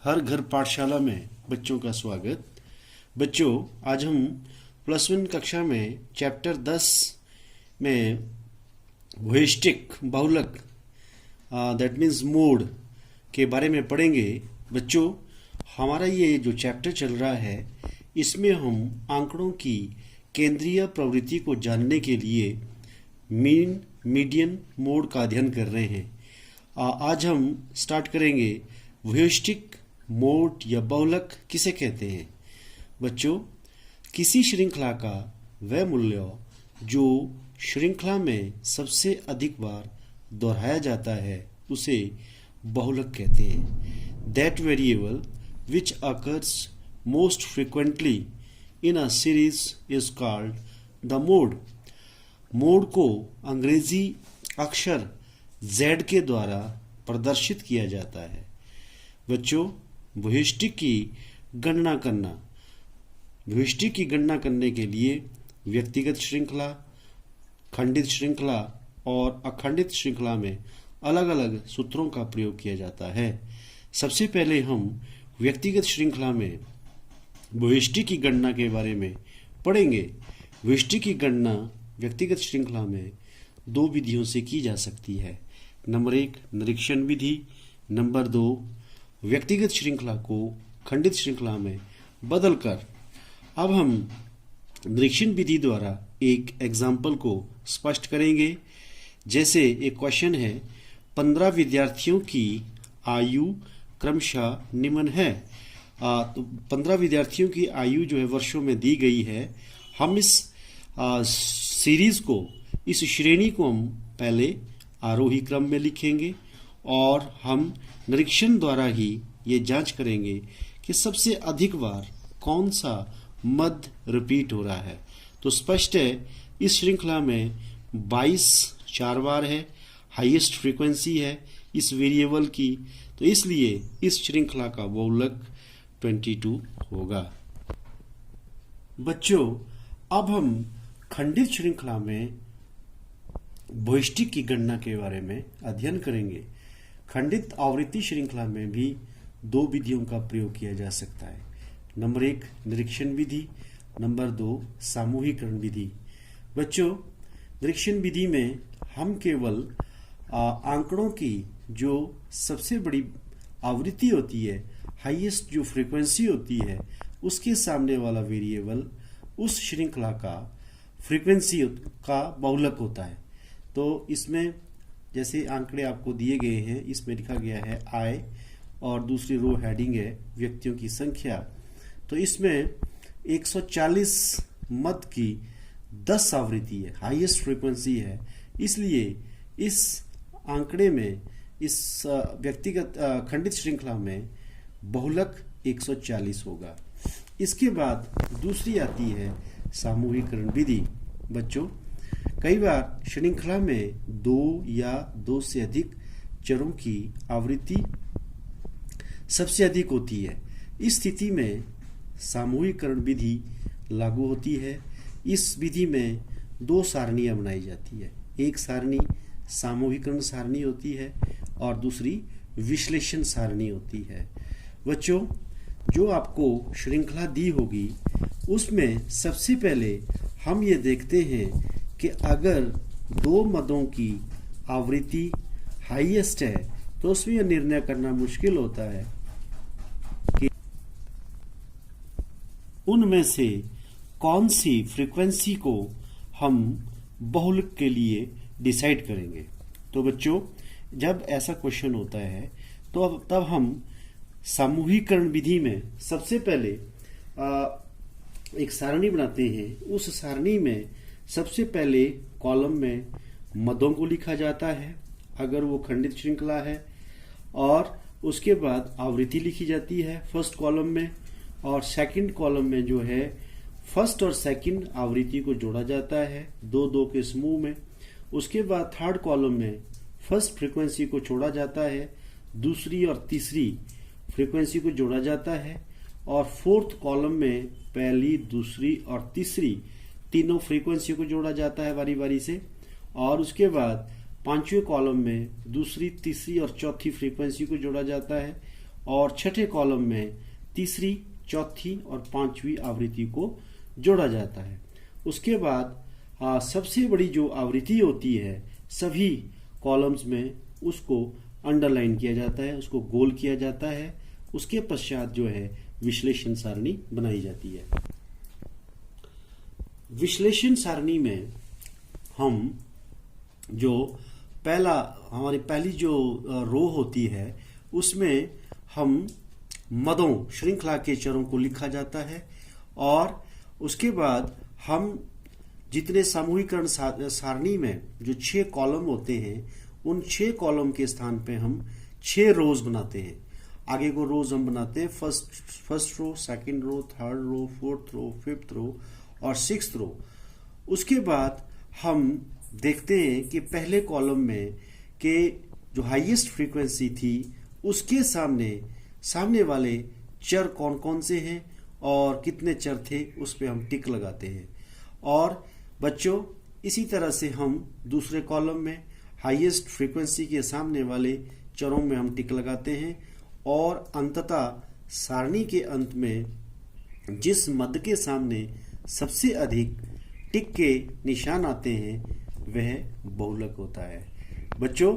हर घर पाठशाला में बच्चों का स्वागत। बच्चों, आज हम प्लस वन कक्षा में चैप्टर 10 में वोहिस्टिक बहुलक दैट मीन्स मोड के बारे में पढ़ेंगे। बच्चों, हमारा ये जो चैप्टर चल रहा है इसमें हम आंकड़ों की केंद्रीय प्रवृत्ति को जानने के लिए मीन, मीडियन, मोड का अध्ययन कर रहे हैं। आज हम स्टार्ट करेंगे वोहिस्टिक मोड या बहुलक किसे कहते हैं। बच्चों, किसी श्रृंखला का वह मूल्य जो श्रृंखला में सबसे अधिक बार दोहराया जाता है उसे बहुलक कहते हैं। That variable which occurs most frequently in a series is called the mode. Mode को अंग्रेजी अक्षर Z के द्वारा प्रदर्शित किया जाता है। बच्चों, वोहिस्टिक की गणना करना। वोहिस्टिक की गणना करने के लिए व्यक्तिगत श्रृंखला, खंडित श्रृंखला और अखंडित श्रृंखला में अलग अलग सूत्रों का प्रयोग किया जाता है। सबसे पहले हम व्यक्तिगत श्रृंखला में वोहिस्टिक की गणना के बारे में पढ़ेंगे। वोहिस्टिक की गणना व्यक्तिगत श्रृंखला में दो विधियों से की जा सकती है। नंबर 1 निरीक्षण विधि, नंबर 2 व्यक्तिगत श्रृंखला को खंडित श्रृंखला में बदलकर। अब हम निरीक्षण विधि द्वारा एक एग्जाम्पल को स्पष्ट करेंगे। जैसे एक क्वेश्चन है, 15 विद्यार्थियों की आयु क्रमशः निम्न है। तो 15 विद्यार्थियों की आयु जो है वर्षों में दी गई है। हम इस सीरीज को, इस श्रेणी को हम पहले आरोही क्रम में लिखेंगे और हम निरीक्षण द्वारा ही ये जांच करेंगे कि सबसे अधिक बार कौन सा मद रिपीट हो रहा है। तो स्पष्ट है, इस श्रृंखला में 22 4 बार है, हाईएस्ट फ्रीक्वेंसी है इस वेरिएबल की, तो इसलिए इस श्रृंखला का बहुलक 22 होगा। बच्चों, अब हम खंडित श्रृंखला में वोहिस्टिक की गणना के बारे में अध्ययन करेंगे। खंडित आवृत्ति श्रृंखला में भी दो विधियों का प्रयोग किया जा सकता है। नंबर 1 निरीक्षण विधि, नंबर 2 सामूहिकरण विधि। बच्चों, निरीक्षण विधि में हम केवल आंकड़ों की जो सबसे बड़ी आवृत्ति होती है, हाईएस्ट जो फ्रीक्वेंसी होती है, उसके सामने वाला वेरिएबल उस श्रृंखला का फ्रीक्वेंसी का बहुलक होता है। तो इसमें जैसे आंकड़े आपको दिए गए हैं, इसमें लिखा गया है आय और दूसरी रो हेडिंग है व्यक्तियों की संख्या। तो इसमें 140 मद की 10 आवृत्ति है, हाईएस्ट फ्रीक्वेंसी है, इसलिए इस आंकड़े में, इस व्यक्तिगत खंडित श्रृंखला में बहुलक 140 होगा। इसके बाद दूसरी आती है सामूहिकरण विधि। बच्चों, कई बार श्रृंखला में 2 या 2 से अधिक चरों की आवृत्ति सबसे अधिक होती है। इस स्थिति में सामूहिकरण विधि लागू होती है। इस विधि में 2 सारणियां बनाई जाती है। एक सारणी सामूहिकरण सारणी होती है और दूसरी विश्लेषण सारणी होती है। बच्चों, जो आपको श्रृंखला दी होगी उसमें सबसे पहले हम ये देखते हैं कि अगर 2 मदों की आवृत्ति हाईएस्ट है तो उसमें यह निर्णय करना मुश्किल होता है कि उनमें से कौन सी फ्रीक्वेंसी को हम बहुलक के लिए डिसाइड करेंगे। तो बच्चों, जब ऐसा क्वेश्चन होता है तो अब तब हम सामूहिकरण विधि में सबसे पहले एक सारणी बनाते हैं। उस सारणी में सबसे पहले कॉलम में मदों को लिखा जाता है अगर वो खंडित श्रृंखला है, और उसके बाद आवृत्ति लिखी जाती है फर्स्ट कॉलम में, और सेकंड कॉलम में जो है फर्स्ट और सेकंड आवृत्ति को जोड़ा जाता है 2-2 के समूह में। उसके बाद थर्ड कॉलम में फर्स्ट फ्रीक्वेंसी को छोड़ा जाता है, दूसरी और तीसरी फ्रीक्वेंसी को जोड़ा जाता है, और फोर्थ कॉलम में पहली, दूसरी और तीसरी तीनों फ्रीक्वेंसी को जोड़ा जाता है बारी बारी से, और उसके बाद पांचवें कॉलम में दूसरी, तीसरी और चौथी फ्रीक्वेंसी को जोड़ा जाता है, और छठे कॉलम में तीसरी, चौथी और पांचवी आवृत्ति को जोड़ा जाता है। उसके बाद सबसे बड़ी जो आवृत्ति होती है सभी कॉलम्स में उसको अंडरलाइन किया जाता है, उसको गोल किया जाता है। उसके पश्चात जो है विश्लेषण सारणी बनाई जाती है। विश्लेषण सारणी में हम जो हमारी पहली जो रो होती है उसमें हम मदों श्रृंखला के चरों को लिखा जाता है और उसके बाद हम जितने सामूहिकरण सारणी में जो 6 कॉलम होते हैं उन 6 कॉलम के स्थान पे हम 6 रोज बनाते हैं। आगे को रोज हम बनाते हैं first row, second row, third row, fourth row, fifth row और सिक्स्थ रो। उसके बाद हम देखते हैं कि पहले कॉलम में के जो हाईएस्ट फ्रीक्वेंसी थी उसके सामने वाले चर कौन कौन से हैं और कितने चर थे उस पे हम टिक लगाते हैं। और बच्चों इसी तरह से हम दूसरे कॉलम में हाईएस्ट फ्रीक्वेंसी के सामने वाले चरों में हम टिक लगाते हैं और अंततः सारणी के अंत में जिस मद के सामने सबसे अधिक टिक के निशान आते हैं वह बहुलक होता है। बच्चों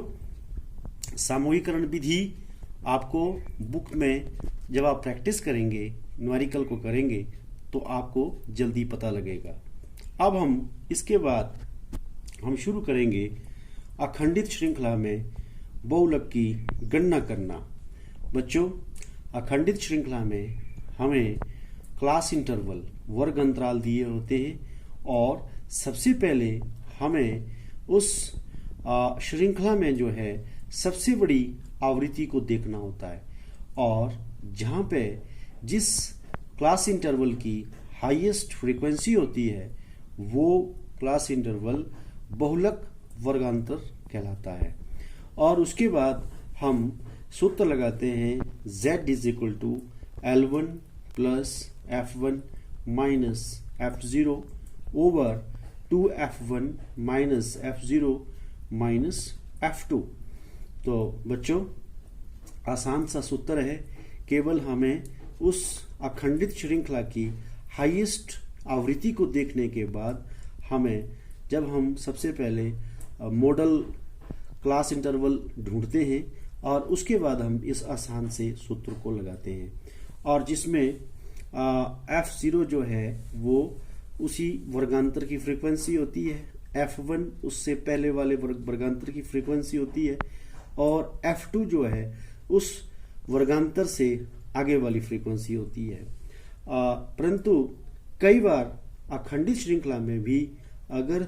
सामूहिकरण विधि आपको बुक में जब आप प्रैक्टिस करेंगे, न्यूमेरिकल को करेंगे तो आपको जल्दी पता लगेगा। अब हम इसके बाद हम शुरू करेंगे अखंडित श्रृंखला में बहुलक की गणना करना। बच्चों अखंडित श्रृंखला में हमें क्लास इंटरवल वर्ग अंतराल दिए होते हैं और सबसे पहले हमें उस श्रृंखला में जो है सबसे बड़ी आवृत्ति को देखना होता है और जहाँ पे जिस क्लास इंटरवल की हाईएस्ट फ्रीक्वेंसी होती है वो क्लास इंटरवल बहुलक वर्गांतर कहलाता है। और उसके बाद हम सूत्र लगाते हैं Z is equal to L1 plus F1 minus F0 over 2F1 minus F0 minus F2। तो बच्चों आसान सा सूत्र है, केवल हमें उस अखंडित श्रृंखला की हाईएस्ट आवृत्ति को देखने के बाद जब हम सबसे पहले मॉडल क्लास इंटरवल ढूंढते हैं और उसके बाद हम इस आसान से सूत्र को लगाते हैं और जिसमें F0 जो है वो उसी वर्गांतर की फ्रीक्वेंसी होती है, F1 उससे पहले वाले वर्गांतर की फ्रीक्वेंसी होती है और F2 जो है उस वर्गांतर से आगे वाली फ्रीक्वेंसी होती है। परंतु कई बार अखंडित श्रृंखला में भी अगर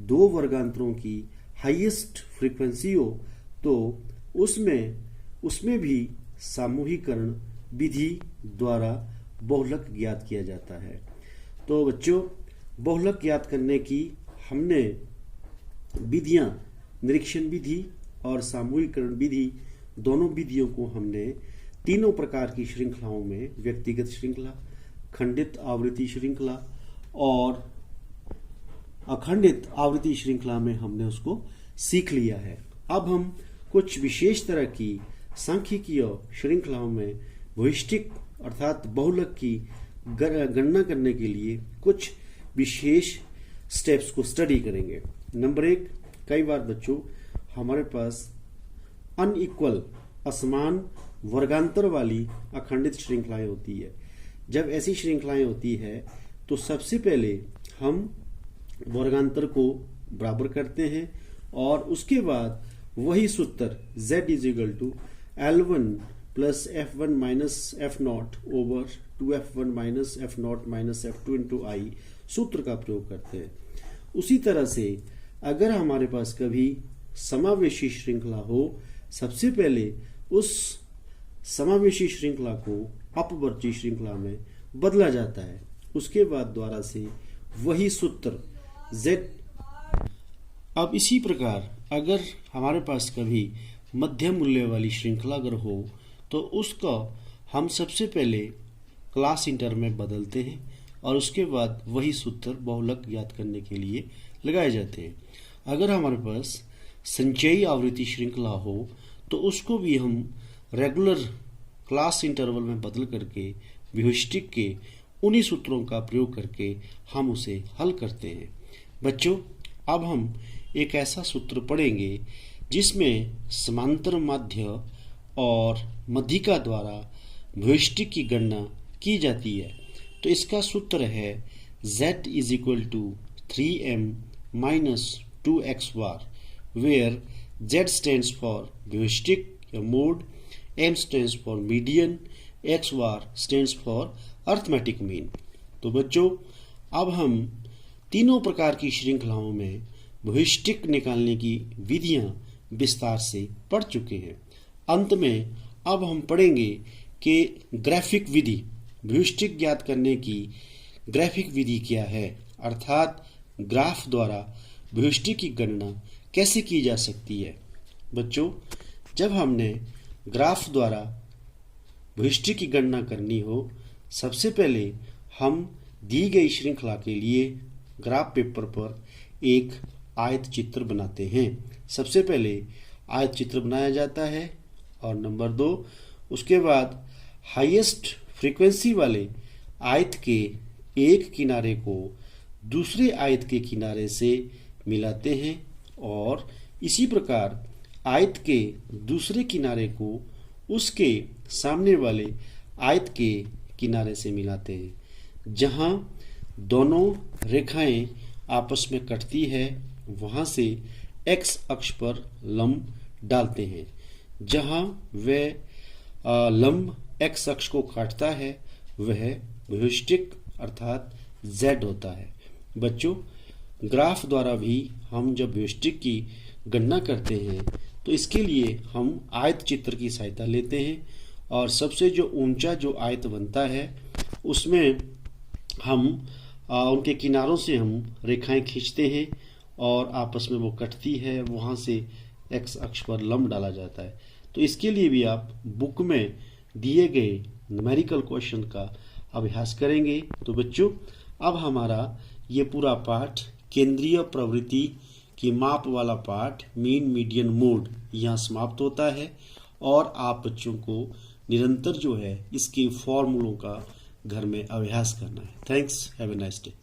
2 वर्गांतरों की हाईएस्ट फ्रीक्वेंसी हो तो उसमें भी सामूहिकरण विधि द्वारा बहुलक ज्ञात किया जाता है। तो बच्चों बहुलक ज्ञात करने की हमने विधियां निरीक्षण विधि और सामूहिकरण विधि दोनों विधियों को हमने तीनों प्रकार की श्रृंखलाओं में व्यक्तिगत श्रृंखला, खंडित आवृत्ति श्रृंखला और अखंडित आवृत्ति श्रृंखला में हमने उसको सीख लिया है। अब हम कुछ विशेष तरह की सांख्यिकीय श्रृंखलाओं में वैशिष्टिक अर्थात बहुलक की गणना करने के लिए कुछ विशेष स्टेप्स को स्टडी करेंगे। नंबर 1, कई बार बच्चों हमारे पास अनइक्वल असमान वर्गांतर वाली अखंडित श्रृंखलाएं होती है। जब ऐसी श्रृंखलाएं होती है तो सबसे पहले हम वर्गांतर को बराबर करते हैं और उसके बाद वही सूत्र Z is equal to L1 plus F1 minus F0 over 2F1 minus F0 minus F2 into I सूत्र का प्रयोग करते हैं। उसी तरह से अगर हमारे पास कभी समावेशी श्रृंखला हो, सबसे पहले उस समावेशी श्रृंखला को अपवर्ती श्रृंखला में बदला जाता है। उसके बाद द्वारा से वही सूत्र Z। अब इसी प्रकार अगर हमारे पास कभी मध्यम मूल्य वाली श्रृंखला अगर हो तो उसका हम सबसे पहले क्लास इंटर में बदलते हैं और उसके बाद वही सूत्र बहुलक ज्ञात करने के लिए लगाए जाते हैं। अगर हमारे पास संचयी आवृत्ति श्रृंखला हो तो उसको भी हम रेगुलर क्लास इंटरवल में बदल करके व्यूहिस्टिक के उन्हीं सूत्रों का प्रयोग करके हम उसे हल करते हैं। बच्चों, अब हम एक ऐसा सूत्र पढ़ेंगे जिसमें समांतर माध्य और मध्यिका द्वारा व्यूहिस्टिक की गणना की जाती है। तो इसका सूत्र है z is equal to 3m minus 2x bar, where z stands for व्यूहिस्टिक या mode, m stands for median, x bar stands for arithmetic mean. तो बच्चों, अब हम तीनों प्रकार की श्रृंखलाओं में व्यूहिस्टिक निकालने की विधियां विस्तार से पढ़ चुके हैं। अंत में अब हम पढ़ेंगे कि ग्राफिक विधि, व्यूहिस्टिक ज्ञात करने की ग्राफिक विधि क्या है, अर्थात ग्राफ द्वारा व्यूहिस्टिक की गणना कैसे की जा सकती है। बच्चों, जब हमने ग्राफ द्वारा व्यूहिस्टिक की गणना करनी हो, सबसे पहले हम दी गई श्रृंखला के लिए ग्राफ पेपर पर एक आयत चित्र बनाते हैं। सबसे पहले आयत चित्र बनाया जाता है और नंबर 2, उसके बाद हाईएस्ट फ्रीक्वेंसी वाले आयत के एक किनारे को दूसरे आयत के किनारे से मिलाते हैं और इसी प्रकार आयत के दूसरे किनारे को उसके सामने वाले आयत के किनारे से मिलाते हैं। जहां दोनों रेखाएं आपस में कटती है वहां से x अक्ष पर लंब डालते हैं। जहां वह लंब x अक्ष को काटता है वह व्यूहिस्टिक अर्थात z होता है। बच्चों, ग्राफ द्वारा भी हम जब व्यूहिस्टिक की गणना करते हैं तो इसके लिए हम आयत चित्र की सहायता लेते हैं और सबसे जो ऊंचा जो आयत बनता है उसमें हम उनके किनारों से हम रेखाएं खींचते हैं और आपस में वो कटती है, वहां से x अक्ष पर लंब डाला जाता है। तो इसके लिए भी आप बुक में दिए गए न्यूमेरिकल क्वेश्चन का अभ्यास करेंगे। तो बच्चों, अब हमारा ये पूरा पाठ केंद्रीय प्रवृत्ति की माप वाला पाठ मीन मीडियन मोड यहाँ समाप्त होता है और आप बच्चों को निरंतर जो है इसके फॉर्मूलों का घर में अभ्यास करना है। Thanks, have a nice day.